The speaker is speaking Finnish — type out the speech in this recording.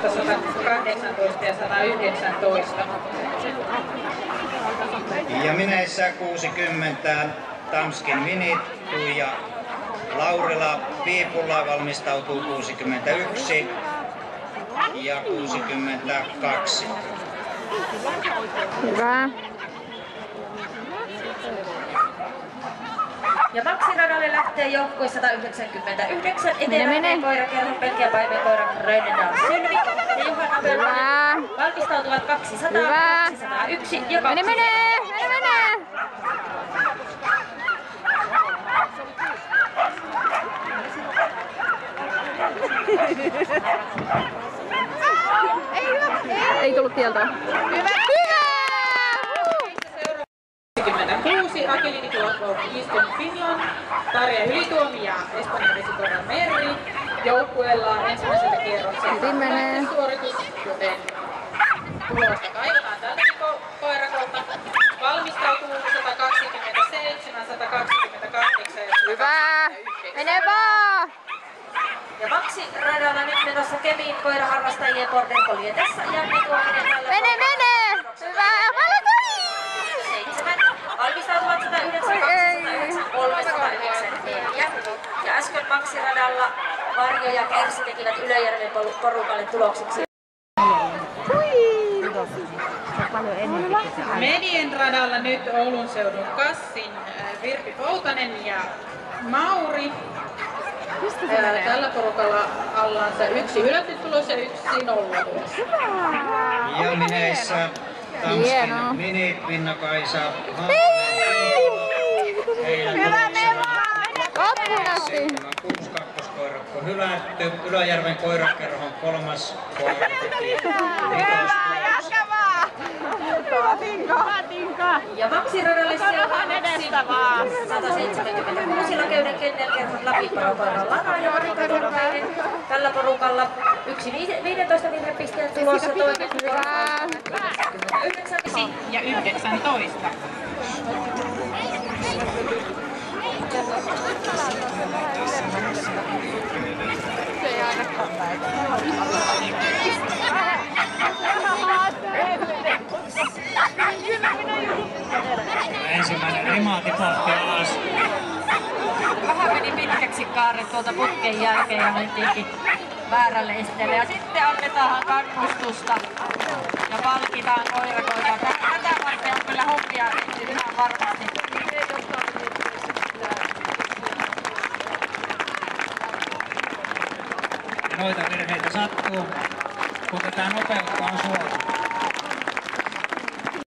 118 ja 119. Ja mineissä 60 Tamskin Minit, Tuija Laurila. Piipulla valmistautuu 61 ja 62. Hyvä. Ja Maxiradalle lähtee joukkue 199 etelä koirakerhon Pelkkä ja Paimen koira Rönnedal Sylvi ja Johanna Pölkkönen valmistautuvat 200, 201 ja 200. Menee! Ei tullut tieltä. Hyvä! 66 Akeli Nikola Eastern Finland, Tarja Ylituomi ja Espanjan vesikoira Merri. Joukkueella ensimmäisellä kierroksella suoritus, joten tulosta kaivataan tältä koirakolta. Valmistautuu 127, 128 ja 129. Hyvä! Mene vaan! Ja Maxi-radalla nyt menossa Kemiin koiraharrastajien Border Collietessa ja Nikola Mene! Hyvä! Valmistautuvat 192, 193, 194. Ja äsken Maxi-radalla Varjo ja Kirsi tekivät Ylöjärven porukalle tuloksiksi. Medien radalla nyt Oulun seudun Kassin Virpi Poutanen ja Mauri. Tällä porukalla allansa 1 hylätty tulos ja 1 nollatulos. Ja mineissä Tamskin Minit, Minna-Kaisa, Hyvä Neva! Loppuun asti! 6 kakkoskoirakko hylätty. Ylöjärven koirakerhon 3. koiratekijä. Jatka vaan! Tinka! Ja Maxi-radalle seuraavaksi 176 Lakeuden kennelkerhon Lapinparo-koiran Lana ja Marika-Turvainen. Tällä porukalla 1 15 virhepisteen tulos ja toinen 99 ja 19. Se ei ainakaan Ensimmäinen rima tipahti alas. Vähän meni pitkäksi kaari tuolta putken jälkeen ja mentiinkin väärälle esteelle. Ja sitten annetaan kannustusta ja palkitaan koirakoita. Tätä varten on kyllä hommia ihan varmasti. Noita virheitä sattuu, mutta tämä nopeutta on suotu.